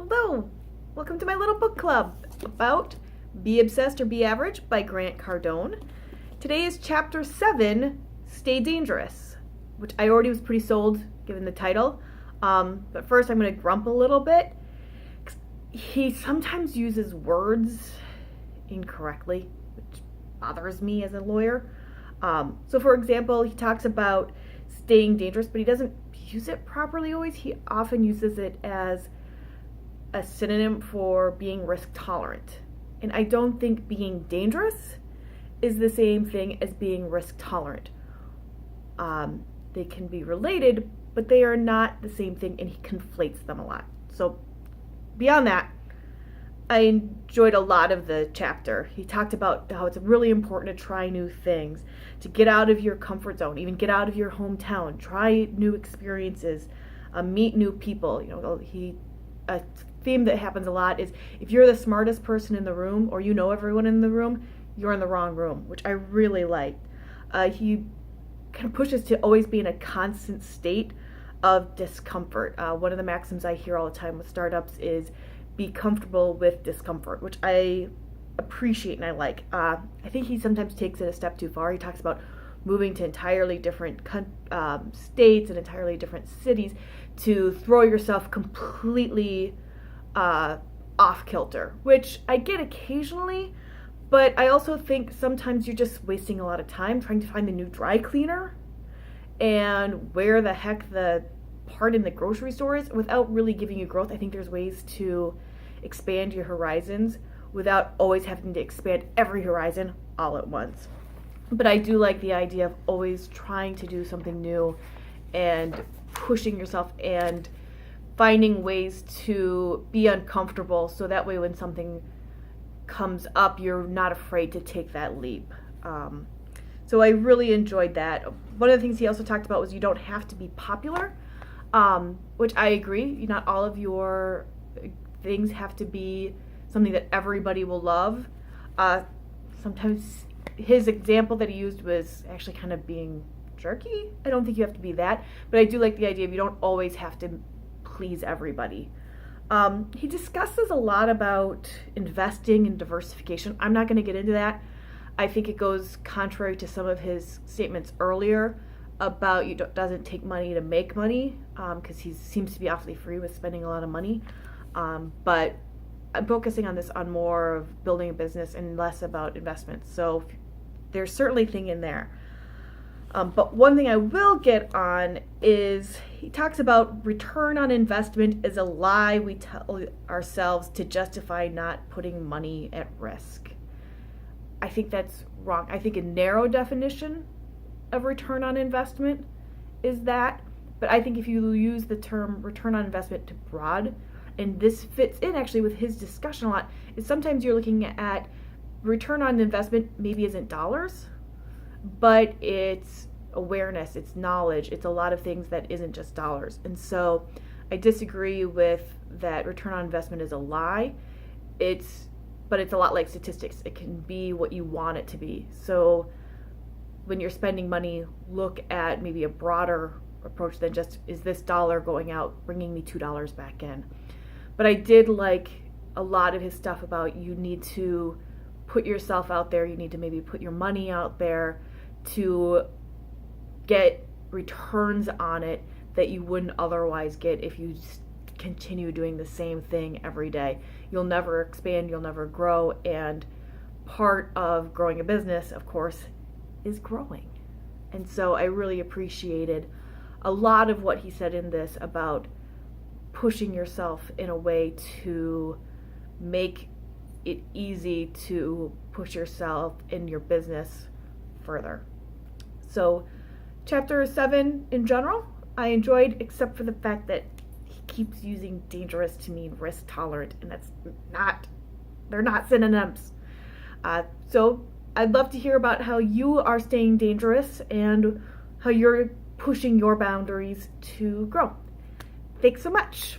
Hello, welcome to my little book club about Be Obsessed or Be Average by Grant Cardone. Today is chapter 7, Stay Dangerous, which I already was pretty sold given the title. But first I'm going to grump a little bit. He sometimes uses words incorrectly, which bothers me as a lawyer. So for example, he talks about staying dangerous, but he doesn't use it properly always. He often uses it as a synonym for being risk tolerant. And I don't think being dangerous is the same thing as being risk tolerant. They can be related, but they are not the same thing, and he conflates them a lot. So beyond that, I enjoyed a lot of the chapter. He talked about how it's really important to try new things, to get out of your comfort zone, even get out of your hometown, try new experiences, meet new people. A theme that happens a lot is if you're the smartest person in the room or you know everyone in the room, you're in the wrong room, which I really liked. He kind of pushes to always be in a constant state of discomfort. One of the maxims I hear all the time with startups is be comfortable with discomfort, which I appreciate and I like. I think he sometimes takes it a step too far. He talks about moving to entirely different states and entirely different cities to throw yourself completely off kilter, which I get occasionally, but I also think sometimes you're just wasting a lot of time trying to find the new dry cleaner and where the heck the part in the grocery store is without really giving you growth. I think there's ways to expand your horizons without always having to expand every horizon all at once. But I do like the idea of always trying to do something new and pushing yourself and finding ways to be uncomfortable so that way when something comes up, you're not afraid to take that leap. So I really enjoyed that. One of the things he also talked about was you don't have to be popular, which I agree. Not all of your things have to be something that everybody will love. Sometimes his example that he used was actually kind of being jerky. I don't think you have to be that, but I do like the idea of you don't always have to please everybody. He discusses a lot about investing and diversification. I'm not going to get into that. I think it goes contrary to some of his statements earlier about doesn't take money to make money, because he seems to be awfully free with spending a lot of money. But I'm focusing on this on more of building a business and less about investments. So there's certainly a thing in there. But one thing I will get on is he talks about return on investment is a lie we tell ourselves to justify not putting money at risk. I think that's wrong. I think a narrow definition of return on investment is that, but I think if you use the term return on investment too broad, and this fits in actually with his discussion a lot, is sometimes you're looking at return on investment maybe isn't dollars, but it's awareness, it's knowledge, it's a lot of things that isn't just dollars. And so I disagree with that return on investment is a lie. But it's a lot like statistics. It can be what you want it to be. So when you're spending money, look at maybe a broader approach than just, is this dollar going out bringing me $2 back in? But I did like a lot of his stuff about you need to put yourself out there, you need to maybe put your money out there to get returns on it that you wouldn't otherwise get if you continue doing the same thing every day. You'll never expand, you'll never grow, and part of growing a business, of course, is growing. And so I really appreciated a lot of what he said in this about pushing yourself in a way to make it easy to push yourself in your business further. So chapter 7 in general, I enjoyed, except for the fact that he keeps using dangerous to mean risk tolerant, and they're not synonyms. So I'd love to hear about how you are staying dangerous and how you're pushing your boundaries to grow. Thanks so much.